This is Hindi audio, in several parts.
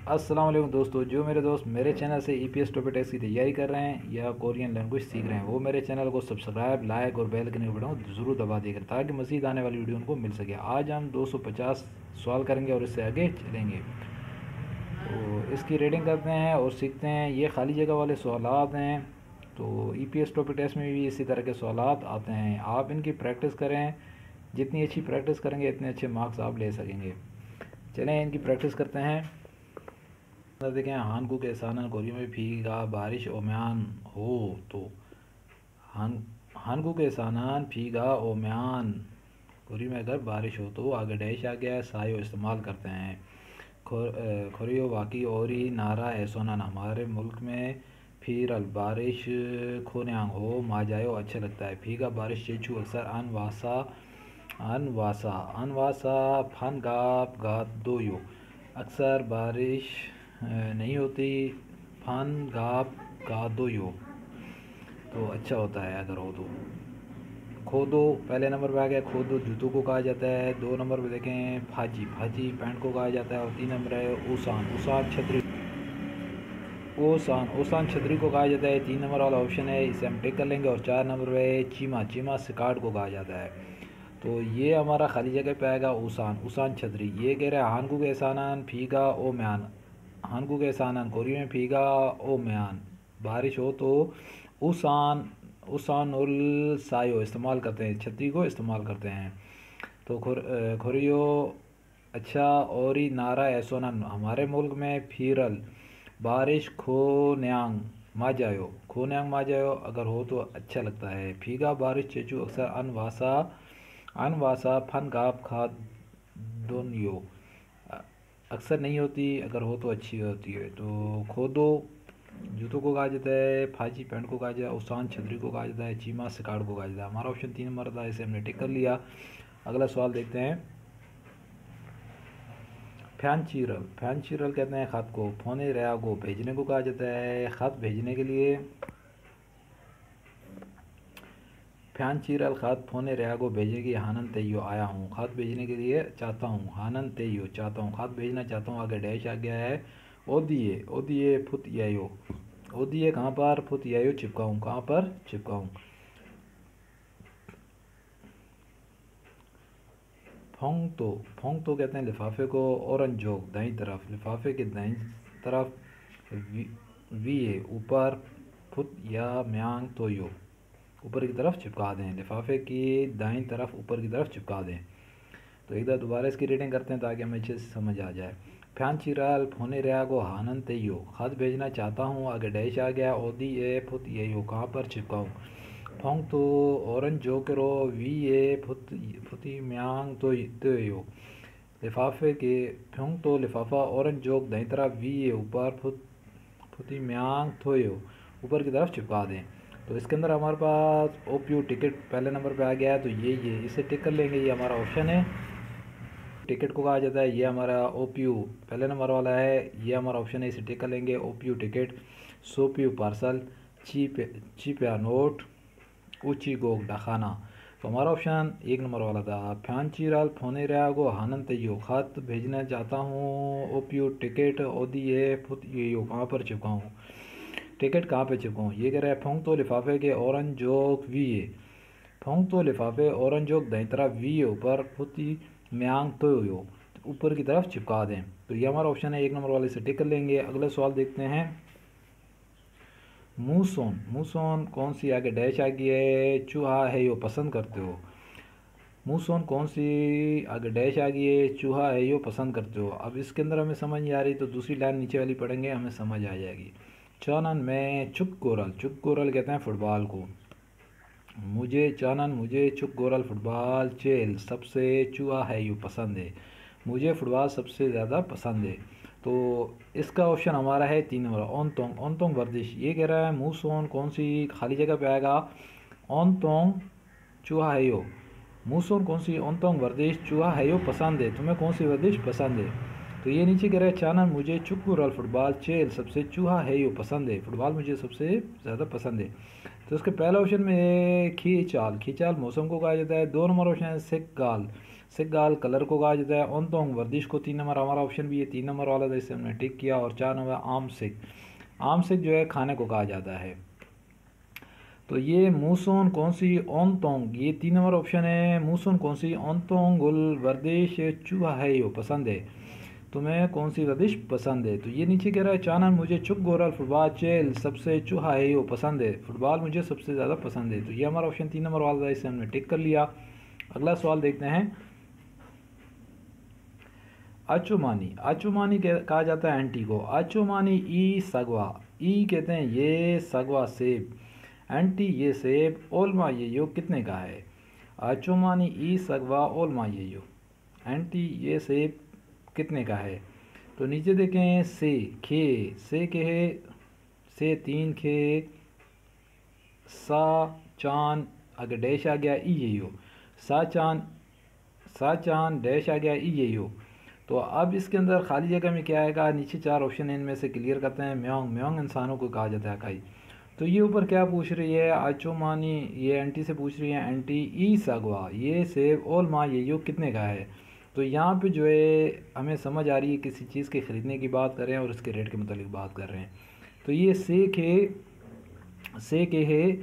अस्सलाम वालेकुम दोस्तों। जो मेरे दोस्त मेरे चैनल से ईपीएस टॉपिक टेस्ट की तैयारी कर रहे हैं या कोरियन लैंग्वेज सीख रहे हैं, वो मेरे चैनल को सब्सक्राइब, लाइक और बेल आइकन का बटन ज़रूर दबा देकर ताकि मज़ीद आने वाली वीडियो उनको मिल सके। आज हम 250 सवाल करेंगे और इससे आगे चलेंगे। तो इसकी रेटिंग करते हैं और सीखते हैं। ये खाली जगह वाले सवालात हैं। तो ईपीएस टॉपिक टेस्ट में भी इसी तरह के सवालात आते हैं। आप इनकी प्रैक्टिस करें। जितनी अच्छी प्रैक्टिस करेंगे इतने अच्छे मार्क्स आप ले सकेंगे। चलें इनकी प्रैक्टिस करते हैं। देखें, हानगू के सानन कोरिया में फीगा बारिश ओम्यान हो तो हान हानगू के सानन फीगा ओम्यान कोरिया में अगर बारिश हो तो आगे डैश आ गया है, सायो इस्तेमाल करते हैं। खोरियो वाकी और ही नारा ऐसोनन हमारे मुल्क में फिर अल बारिश खोन्यांग हो मा जायो अच्छा लगता है। फीगा बारिश चेचू अक्सर अनवासा अनवासा फन गाप गात दोयो अक्सर बारिश नहीं होती। फन गाप गादोयो तो अच्छा होता है अगर हो तो। खोदो पहले नंबर पे आ गया। खोदो जूतों को कहा जाता है। 2 नंबर पे देखें फाजी फाजी पैंट को कहा जाता है। और 3 नंबर है ओसान ओसान छतरी ओसान ओसान छतरी को कहा जाता है। 3 नंबर वाला ऑप्शन है, इसे हम टिक कर लेंगे। और 4 नंबर पे चीमा चीमा स्कार्ट को कहा जाता है। तो ये हमारा खाली जगह पे आएगा ओसान ओसान छतरी। ये कह रहा है हानगू के सानान फीगा ओ म्यान हानगू के सानान कोरिया में फीगा ओ म्यान बारिश हो तो ओसान ओसान उल सायो इस्तेमाल करते हैं, छतरी को इस्तेमाल करते हैं। तो खोरियो अच्छा और ही नारा ऐसोनन हमारे मुल्क में फिरल बारिश खो न्यांग मा जायो अगर हो तो अच्छा लगता है। फीगा बारिश चेचू अक्सर अनवासा फन गाप खा दोनियो अक्सर नहीं होती, अगर हो तो अच्छी होती है। तो खोदो जूतों को कहा जाता है। फाजी पैंट को कहा जाता है। उसान छतरी को कहा जाता है। चीमा सिकाड़ को कहा जाता है। हमारा ऑप्शन 3 नंबर था, इसे हमने टिक कर लिया। अगला सवाल देखते हैं। फैन चीरल कहते हैं ख़त को। फोने रया को भेजने को कहा जाता है। ख़त भेजने के लिए फैन चीरल ख़त फोने रया को भेजे कि हानन तेयो आया हूँ। ख़त भेजने के लिए चाहता हूँ। हानन तेयो चाहता हूँ, ख़त भेजना चाहता हूँ। आगे डैश आ गया है। ओदिए ओदिए फुत यायो ओदिए कहाँ पर, फुत यायो चिपकाऊँ, कहाँ पर चिपकाऊँ। फोंग तो कहते हैं लिफाफे को। ऑरेंज जोक दाईं तरफ, लिफाफे के दाईं तरफ। वी वीए ऊपर। फुत या म्यांग तोयो ऊपर की तरफ चिपका दें। लिफाफे की दाईं तरफ ऊपर की तरफ चिपका दें। तो एक बार दोबारा इसकी रीडिंग करते हैं ताकि हमें अच्छे से समझ आ जाए। फैन चिराल फोने रहा को हानन तेयो खत भेजना चाहता हूँ। आगे डैश आ गया। ओदी ए फुत ये हो कहाँ पर चिपकाऊँ। फोंग तो ऑरेंज जो करो वी ए फुती म्यांग तो यो लिफाफे के। फोंग तो लिफाफा ऑरेंज जोक दाई तरफ वी ए ऊपर फुती म्यांग थोयो ऊपर की तरफ चिपका दें। तो इसके अंदर हमारे पास ओपीयू टिकट पहले नंबर पे आ गया है। तो ये इसे टिक कर लेंगे, ये हमारा ऑप्शन है। टिकट को कहा जाता है। ये हमारा ओपीयू पहले नंबर वाला है, ये हमारा ऑप्शन है, इसे टिक कर लेंगे। ओपीयू टिकट, सोपीयू पार्सल, चीप या नोट, ऊंची गोग डाखाना। तो हमारा ऑप्शन 1 नंबर वाला था। फैन चीराल फोने रहा हानन तयो खत भेजना चाहता हूँ। ओपीयू टिकट ओदी है फुत यो कहाँ पर चिपकाऊँ, टिकट कहाँ पर चिपकाऊँ। ये कह रहा है फोंग तो लिफाफे के ऑरेंज जोक वी ए फोंग तो लिफाफे ऑरेंज जोक दाई तरफ वी ए ऊपर फुती म्यांग तो यो ऊपर की तरफ चिपका दें। तो ये हमारा ऑप्शन है 1 नंबर वाले से टिक कर लेंगे। अगला सवाल देखते हैं। मूसोन मूसोन कौन सी, आगे डैश आ गई है। चूहा है यो पसंद करते हो। मूसोन कौन सी, आगे डैश आ गई है। चूहा है यो पसंद करते हो। अब इसके अंदर हमें समझ नहीं आ रही तो दूसरी लाइन नीचे वाली पढ़ेंगे, हमें समझ आ जाएगी। चानन में चुक गोरल कहते हैं फुटबॉल को। मुझे चुक गोरल फुटबॉल चेल सबसे चूहा है यू पसंद है। मुझे फुटबॉल सबसे ज़्यादा पसंद है। तो इसका ऑप्शन हमारा है 3 नंबर ओनतोंग ओनतोंग वर्जिश। ये कह रहा है मूसोन कौन सी खाली जगह पे आएगा। ओनतोंग चूहा है यो। मूसोन कौन सी, ओनतोंग वर्जिश चूहा है यो पसंद है। तुम्हें कौन सी वर्जिश पसंद है। तो ये नीचे कह रहा है चानन मुझे चुक गोरल फुटबॉल चेल सबसे चूहा है यो पसंद है। फुटबॉल मुझे सबसे ज़्यादा पसंद है। तो उसके पहले ऑप्शन में खींचाल खींचाल मौसम को कहा जाता है। 2 नंबर ऑप्शन है सिक गाल सिगाल कलर को कहा जाता है। ओंतोंग वर्जिश को 3 नंबर हमारा ऑप्शन भी है 3 नंबर वाला था, इसे हमने टिक किया। और 4 नंबर आम सिक, आम सिक जो है खाने को कहा जाता है। तो ये मूसोन कौन सी ओंतोंग, ये 3 नंबर ऑप्शन है। मूसोन कौन सी ओंतोंग गुल वर्दिश चूहा है यो पसंद है, तुम्हें कौन सी वर्जिश पसंद है। तो ये नीचे कह रहा है चानन मुझे चुक गोरल फुटबॉल चेल सबसे चूहा है यो पसंद है, फुटबॉल मुझे सबसे ज़्यादा पसंद है। तो ये हमारा ऑप्शन 3 नंबर वाला था, इसे हमने टिक कर लिया। अगला सवाल देखते हैं। आचुमानी, आचुमानी कहा जाता है एंटी को। आचुमानी ई सगवा, ई कहते हैं ये सगवा सेब, एंटी ये सेब, ओलमा ये यो कितने का है। आचुमानी ई सगवा ओलमा ये यो, एंटी ये सेब कितने का है। तो नीचे देखें से खे, से के है से 3 खे, सा चांद अगर डैश आ गया ई ये यो, सा चांद डैश आ गया ई ये यो। तो अब इसके अंदर खाली जगह में क्या आएगा, नीचे 4 ऑप्शन है, इनमें से क्लियर करते हैं। म्योंग, म्योंग इंसानों को कहा जाता है काई। तो ये ऊपर क्या पूछ रही है, आचोमानी ये एंटी से पूछ रही है, एंटी ई सगवा ये सेब ओल माँ ये यो कितने का है। तो यहाँ पे जो है हमें समझ आ रही है किसी चीज़ के ख़रीदने की बात कर रहे हैं और इसके रेट के मुतालिक बात कर रहे हैं। तो ये से के है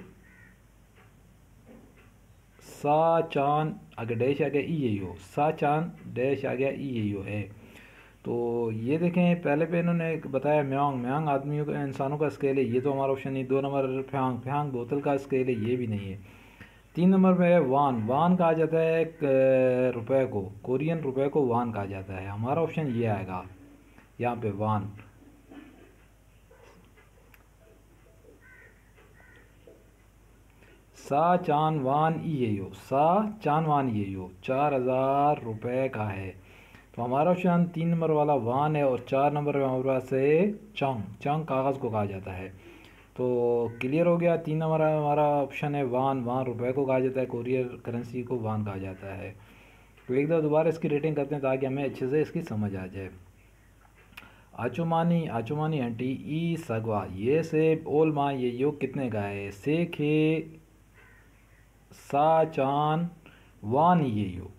सा चांद अगर डैश आ गया ई ये यो, सा चांद डैश आ गया ई ये यो है। तो ये देखें पहले पे इन्होंने बताया म्यांग, म्यांग आदमियों का इंसानों का स्केल है, ये तो हमारा ऑप्शन नहीं। 2 नंबर फ्यांग, फ्यांग बोतल का स्केल है, ये भी नहीं है। 3 नंबर पे है वान, वान कहा जाता है रुपए को, कोरियन रुपए को वान कहा जाता है, हमारा ऑप्शन ये आएगा यहाँ पे वान। सा चान वान ये यो, सा चान वान ये यो 4000 रुपये का है। तो हमारा ऑप्शन 3 नंबर वाला वान है। और 4 नंबर में हमारे पास है चंग, चंग कागज़ को कहा जाता है। तो क्लियर हो गया, 3 नंबर हमारा ऑप्शन है वान, वान रुपए को कहा जाता है, कोरियर करेंसी को वान कहा जाता है। तो एक दफ़ा दोबारा इसकी रेटिंग करते हैं ताकि हमें अच्छे से इसकी समझ आ जाए। आचुमानी, आचुमानी आंटी ई सगवा ये सेब ओल माँ ये यो कितने का है। से खे सा चान वान ये यो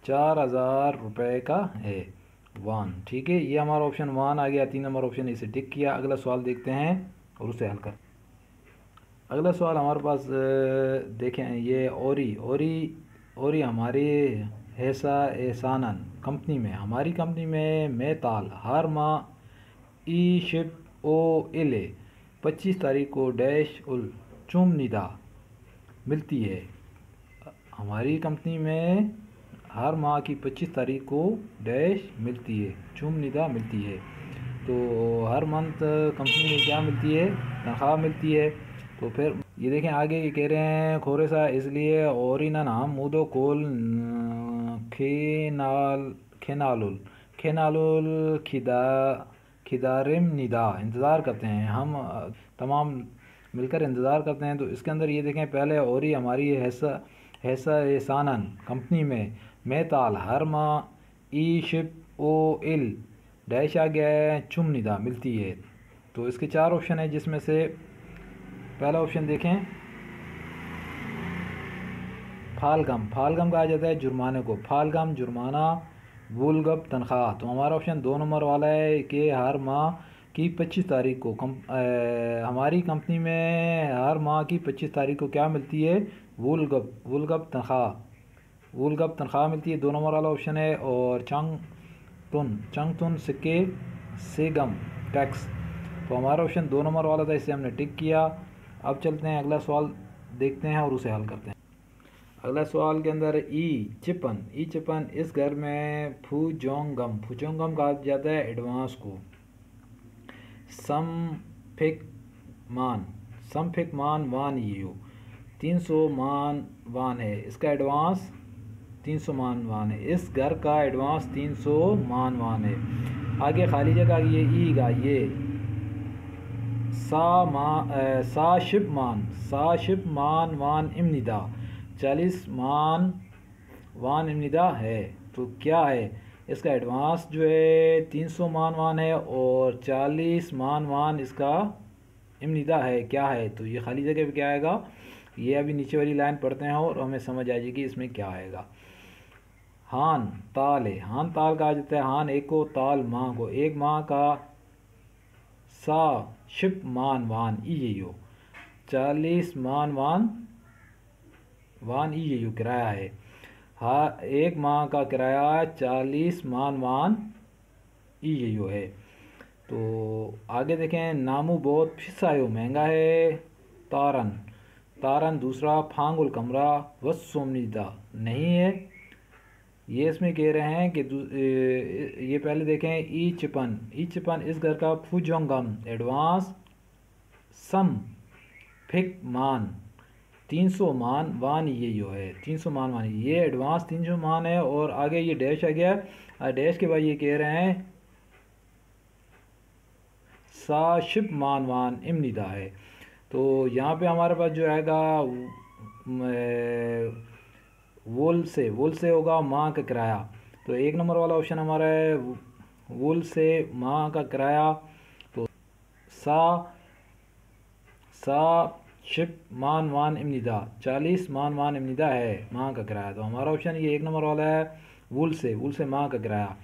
4000 रुपये का है वान। ठीक है, ये हमारा ऑप्शन वान आ गया, 3 नंबर ऑप्शन इसे टिक किया। अगला सवाल देखते हैं और उसे हल कर। अगला सवाल हमारे पास देखें ये ओरी हमारी हैसा एहसानन कंपनी में, हमारी कंपनी में मेताल हर माह ई शिप ओ इले 25 तारीख को डैश उल चुम निदा मिलती है। हमारी कंपनी में हर माह की 25 तारीख को डैश मिलती है, चुम निदा मिलती है। तो हर मंथ कंपनी में क्या मिलती है, तनख्वाह मिलती है। तो फिर ये देखें आगे ये कह रहे हैं खोरेसा इसलिए और ही ना नाम मुदो कोल खेनालुल खेनालुल खिदारिम निदा इंतज़ार करते हैं, हम तमाम मिलकर इंतज़ार करते हैं। तो इसके अंदर ये देखें पहले और ही हमारी हैसा एहसानन कंपनी में मेताल हर माह ई शिप ओ इल डैश आ गया है चुम निदा मिलती है। तो इसके 4 ऑप्शन है, जिसमें से पहला ऑप्शन देखें फालगम, फालगम कहा जाता है जुर्माने को, फालगम जुर्माना, वुलगप तनख्वाह। तो हमारा ऑप्शन 2 नंबर वाला है कि हर माह की 25 तारीख को हमारी कंपनी में हर माह की 25 तारीख को क्या मिलती है, वुलगप तनख्वाह मिलती है, 2 नंबर वाला ऑप्शन है। और चंग तुन सिक्के से गम टैक्स, तो हमारा ऑप्शन 2 नंबर वाला था, इसे हमने टिक किया। अब चलते हैं अगला सवाल देखते हैं और उसे हल करते हैं। अगला सवाल के अंदर ई चिपन इस घर में फुजोंगम कहा जाता है एडवांस को। समफिक मान वान यू 300 मान वान है, इसका एडवांस 300 मान वान है, इस घर का एडवांस 300 मान वान है। आगे खाली जगह ये ई गा ये साशिप मान वान इमनिदा 40 मान वान इमनिदा है। तो क्या है, इसका एडवांस जो है 300 मान वान है और 40 मान वान इसका इमनिदा है, क्या है। तो ये खाली जगह पे क्या आएगा, ये अभी नीचे वाली लाइन पढ़ते हैं और हमें समझ आ जाएगी इसमें क्या आएगा। हान ताल है, हान ताल कहा जाता है, हान एक को, ताल माह को, एक माह का। सा शिप मान वान ई यो, 40 मान वान, वान ई यो किराया है। हाँ, एक माह का किराया 40 मान वान ई यो है। तो आगे देखें, नामू बहुत फिसायो महंगा है। तारन, तारन दूसरा, फांगुल कमरा वस सोमनीदा नहीं है। ये इसमें कह रहे हैं कि ये पहले देखें, ई चिपन, ई चिपन इस घर का फुजोंगम एडवांस सम फिक मान 300 मान वान ये यो है, 300 मान वान ये एडवांस 300 मान है। और आगे ये डैश आ गया, डैश के बाद ये कह रहे हैं सा शिप मान वान इमनिदा है। तो यहाँ पे हमारे पास जो आएगा वोल से होगा माह का किराया। तो एक नंबर वाला ऑप्शन हमारा है वोल से माह का किराया। तो सा सा शिप मान वान इमनिदा, 40 मान वान इमनिदा है माह का किराया। तो हमारा ऑप्शन ये एक नंबर वाला है वोल से माह का किराया।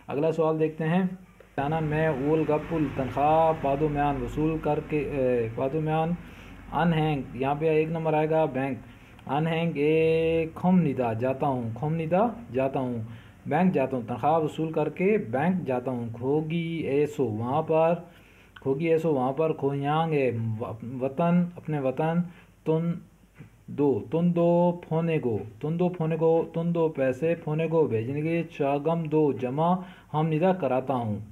अगला सवाल देखते हैं, चानन में वोल गपुल तनख्वाह पादो म्यान वसूल करके पादो म्यान अनहैंग, यहाँ पे एक नंबर आएगा बैंक। अनहैंग ए खुम निदा जाता हूँ, खुम निदा जाता हूँ, बैंक जाता हूँ, तनख्वाह वसूल करके बैंक जाता हूँ। खोगी ऐसो वहाँ पर, खोगी ऐसो वहाँ पर, खोयांग ए वतन अपने वतन, तुन दो फोने गो, तुन दो पैसे फोने गो भेजने के, चागम दो जमा हम निदा कराता हूँ,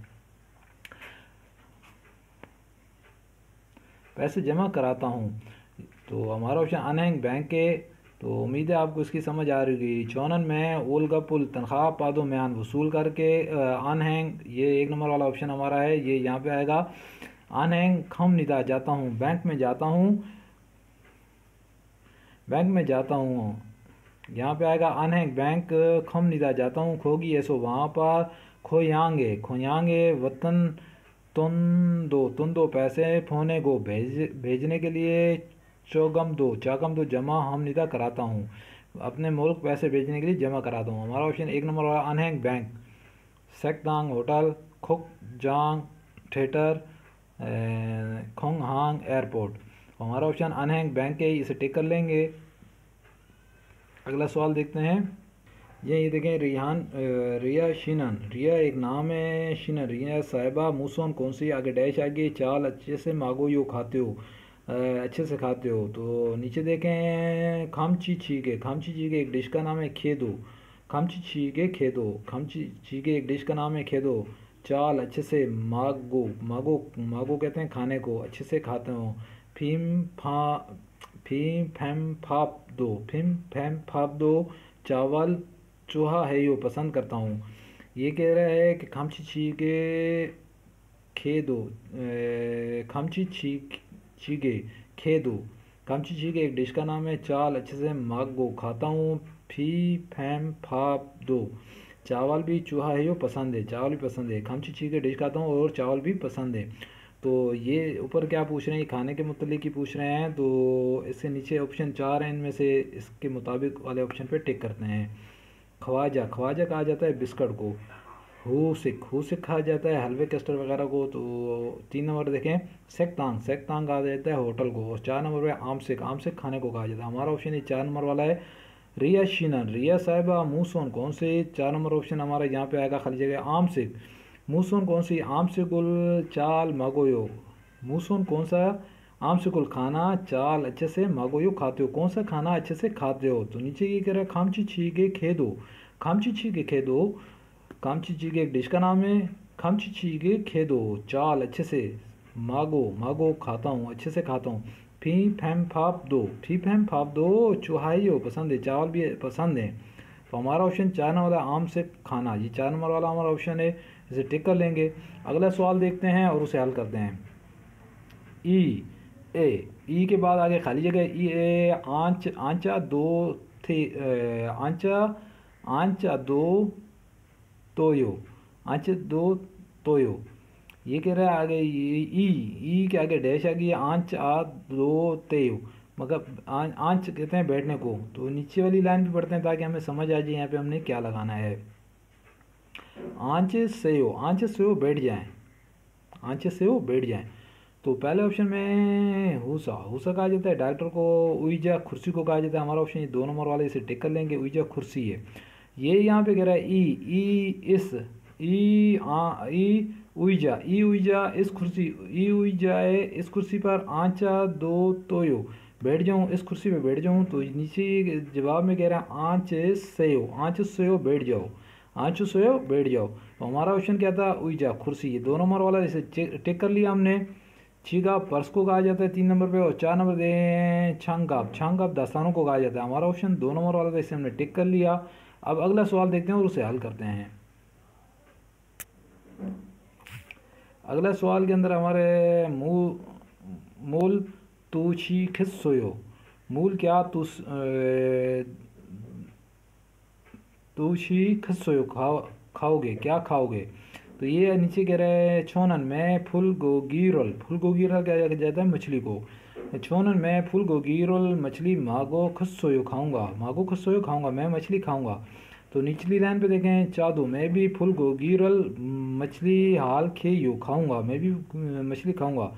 पैसे जमा कराता हूँ। तो हमारा ऑप्शन अनहैंग बैंक है। तो उम्मीद है आपको इसकी समझ आ रही होगी। चौनन में ओल का पुल तनख्वाह पादो म्यान वसूल करके, अनहैंग ये एक नंबर वाला ऑप्शन हमारा है, ये यहाँ पे आएगा। अनहैंग खम निदा जाता हूँ, बैंक में जाता हूँ, बैंक में जाता हूँ, यहाँ पे आएगा अनहैंग बैंक खम निदा जाता हूँ। खोगी ऐसो वहाँ पर, खोयांगे वतन, तुन दो पैसे फोने को भेजने के लिए, चागम दो जमा हम निदा कराता हूँ, अपने मुल्क पैसे भेजने के लिए जमा कराता हूँ। हमारा ऑप्शन एक नंबर वाला अनहैंग बैंक। सेकदांग होटल, खुक जांग थिएटर, खोंगहांग एयरपोर्ट। हमारा ऑप्शन अनहैंग बैंक है, इसे टिक कर लेंगे। अगला सवाल देखते हैं, ये देखें, रिया शिनन, रिया एक नाम है, शिनन रिया साहिबा मूसोन कौन सी, आगे डैश आगे, चाल अच्छे से मागो यो खाते हो, अच्छे से खाते हो। तो नीचे देखें, खामची छीके एक डिश का नाम है खेदो, खामची छीके खेदो, खामची छीके एक डिश का नाम है खेदो। चाल अच्छे से मागो, मागो कहते हैं खाने को, अच्छे से खाते हो। फीम फैम फाप दो, चावल चूहा है यो पसंद करता हूँ। ये कह रहा है कि खामची छीके खेदो, खामची छीके खेदो, खामची छीके एक डिश का नाम है। चाल अच्छे से मागो खाता हूँ। फी फैम फाप दो, चावल भी चूहा है यो पसंद है, चावल भी पसंद है, खामची छीके डिश खाता हूँ और चावल भी पसंद है। तो ये ऊपर क्या पूछ रहे हैं, खाने के मुतल्लिक ही पूछ रहे हैं। तो इससे नीचे ऑप्शन 4 हैं, इनमें से इसके मुताबिक वाले ऑप्शन पे टिक करते हैं। ख्वाजा कहा जाता है बिस्कुट को। हू सिक कहा जाता है हलवे कस्टर्ड वगैरह को। तो 3 नंबर देखें, सेकतांग कहा जाता है होटल को। और 4 नंबर पे आम सिक खाने को कहा जाता है। हमारा ऑप्शन ये 4 नंबर वाला है। रिया शिनन, रिया साहिबा मूसोन कौन से, 4 नंबर ऑप्शन हमारा यहाँ पे आएगा खाली जगह आम सिक। मूसोन कौन सी, आम से गुल चाल मागोयो, मूसोन कौन सा आम से गुल खाना, चाल अच्छे से मागोयो खाते हो, कौन सा खाना अच्छे से खाते हो। तो नीचे ये कह रहा है खामची छीके खेदो, खामची छीके खेदो, खामची छीके एक डिश का नाम है, खामची छीके खेदो, चाल अच्छे से मागो खाता हूँ, अच्छे से खाता हूँ। फी फैम फाप दो चुहाइयो पसंद है, चावल भी पसंद है। तो हमारा ऑप्शन 4 नंबर वाला आम से खाना, ये 4 नंबर वाला हमारा ऑप्शन है, इसे टिक कर लेंगे। अगला सवाल देखते हैं और उसे हल करते हैं। ई के बाद आगे खाली जगह, ई ए आंचा दो थे, आंचा दो तोयो, आंच दो तोयो। ये कह रहा है आगे ई के आगे डैश आ गई, आंच आ दो तेयो, मगर आंच कहते हैं बैठने को। तो नीचे वाली लाइन भी पढ़ते हैं ताकि हमें समझ आ जाए यहाँ पे हमने क्या लगाना है। आंच से हो बैठ जाएं, आंच से हो बैठ जाएं। तो पहले ऑप्शन में हुसा कहा जाता है डॉक्टर को, उइजा कुर्सी को कहा जाता है। हमारा ऑप्शन ये 2 नंबर वाले, इसे टिक कर लेंगे, उइजा कुर्सी है। ये यहाँ पे कह रहा है ई उइजा इस कुर्सी, ई उइजा है इस कुर्सी पर, आंचा दो तोयो बैठ जाऊँ, इस कुर्सी पे बैठ जाऊँ। तो नीचे जवाब में कह रहा है आंच से हो बैठ जाओ, आंच से हो बैठ जाओ। तो हमारा ऑप्शन क्या था, उइजा कुर्सी, ये 2 नंबर वाला, इसे टिक कर लिया हमने। छीगा पर्स को कहा जाता है 3 नंबर पे, और 4 नंबर दे छांगाप दास्तानों को कहा जाता है। हमारा ऑप्शन 2 नंबर वाला था, इसे हमने टिक कर लिया। अब अगला सवाल देखते हैं और उसे हल करते हैं। अगला सवाल के अंदर हमारे मूल तूची खिस्सोयो, मूल क्या तूची खिस्सोयो खाओगे, क्या खाओगे। तो ये नीचे कह रहे हैं छोनन में फुल गोगीरोल क्या जाता है मछली को। छोनन में फुल गोगीरोल मछली मागो खस्सोयो खाऊंगा, मैं मछली खाऊंगा। तो निचली लाइन पे देखें, चादू मैं भी फुल गोगीरोल मछली हाल खेयो खाऊंगा, मैं भी मछली खाऊंगा।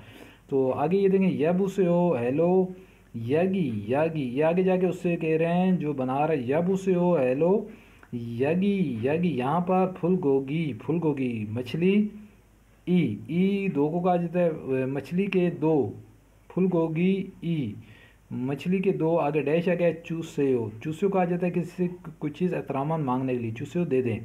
तो आगे ये देखें यबुसे हो हेलो यागी, ये आगे जाके उससे कह रहे हैं जो बना रहे हैं, यबुसे हो हेलो यागी। यहाँ पर फुल गोगी मछली, ई दो को कहा जाता है मछली के दो, फुल गोगी ई मछली के दो, आगे डैश आ गया चूसे कहा जाता है किसी से कुछ चीज़ एहतरामन मांगने के लिए, चूसे दे दें।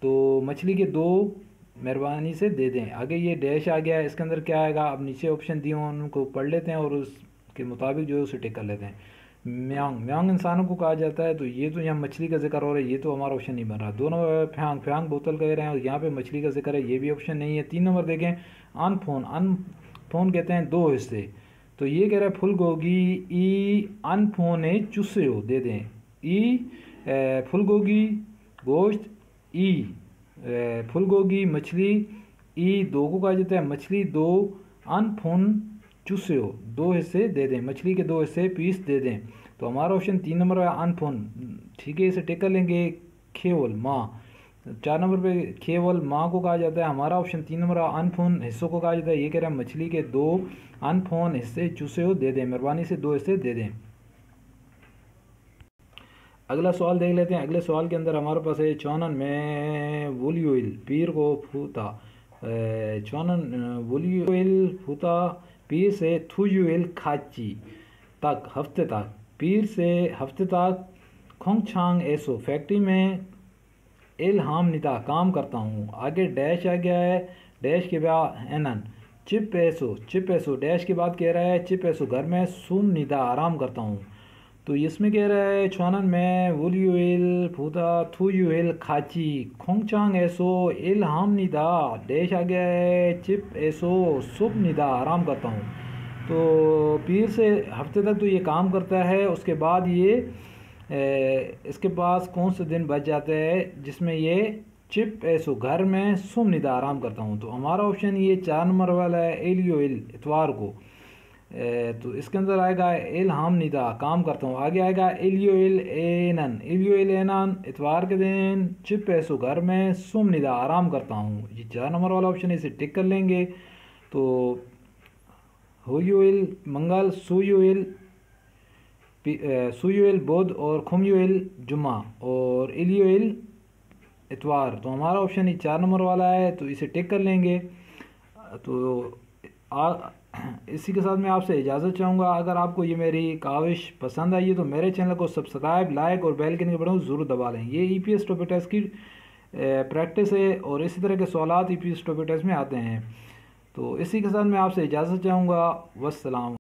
तो मछली के दो मेहरबानी से दे दें। आगे ये डैश आ गया, इसके अंदर क्या आएगा, अब नीचे ऑप्शन दिए उनको पढ़ लेते हैं और उसके मुताबिक जो है उसे टिक कर लेते हैं। म्यांग इंसानों को कहा जाता है, तो ये तो यहाँ मछली का जिक्र हो रहा है, ये तो हमारा ऑप्शन नहीं बन रहा। 2 नंबर फ्यांग बोतल कह रहे हैं और यहाँ पे मछली का जिक्र है, ये भी ऑप्शन नहीं है। 3 नंबर देखें अनफोन कहते हैं 2 हिस्से। तो ये कह रहा है फुल गोगी ई अनफोने चुस्से हो दे दें, ई फुल गोगी गोश्त, ई फुल गोगी मछली, ई दो को कहा जाता है मछली दो, अनफोन चूसे हो 2 हिस्से दे दें, मछली के 2 हिस्से पीस दे दें। तो हमारा ऑप्शन 3 नंबर है अनफोन, ठीक है, इसे टिक कर लेंगे। खेवल माँ, 4 नंबर पे खेवल माँ को कहा जाता है। हमारा ऑप्शन 3 नंबर अनफोन हिस्सों को कहा जाता है। ये कह रहा है मछली के 2 अनफोन हिस्से चूसे हो दे दें, मेहरबानी से 2 हिस्से दे दें। अगला सवाल देख लेते हैं। अगले सवाल के अंदर हमारे पास है चौनन में वुलियोइल पीर को फूता, चौनन वुलियोइल फूता पीर से थुयुइल खाची तक हफ्ते तक, पीर से हफ्ते तक खोंगछांग ऐसो फैक्ट्री में इल्हाम निदा काम करता हूँ। आगे डैश आ गया है, डैश के बाद एनन चिप ऐसो डैश के बाद कह रहा है चिप ऐसो घर में सुम निदा आराम करता हूँ। तो इसमें कह रहा है छानन में वुलियोइल फूता थुयुइल खाची खोंगचांग ऐसो इल्हाम निदा डैश आ गया है चिप ऐसो सुब निदा आराम करता हूँ। तो पीर से हफ्ते तक तो ये काम करता है, उसके बाद ये इसके पास कौन से दिन बच जाते हैं जिसमें ये चिप ऐसो घर में सुम निदा आराम करता हूँ। तो हमारा ऑप्शन ये 4 नंबर वाला है एलियोइल इतवार को। तो इसके अंदर आएगा इल्हाम निदा काम करता हूँ, आगे आएगा इलियोइल एनन इतवार के दिन, चिप ऐसो घर में सुम निदा आराम करता हूँ। ये 4 नंबर वाला ऑप्शन है, इसे टिक कर लेंगे। तो हुयोइल मंगल, सुयोइल बुध और खुमयोइल जुम्मा और इलियोइल इतवार। तो हमारा ऑप्शन ये 4 नंबर वाला है, तो इसे टिक कर लेंगे। तो इसी के साथ मैं आपसे इजाज़त चाहूँगा। अगर आपको ये मेरी काविश पसंद आई है तो मेरे चैनल को सब्सक्राइब, लाइक और बेल के बटन ज़रूर दबा लें। ये EPS टॉपिक टेस्ट की प्रैक्टिस है और इसी तरह के सवालात EPS टॉपिक टेस्ट में आते हैं। तो इसी के साथ मैं आपसे इजाज़त चाहूँगा। वस्सलाम।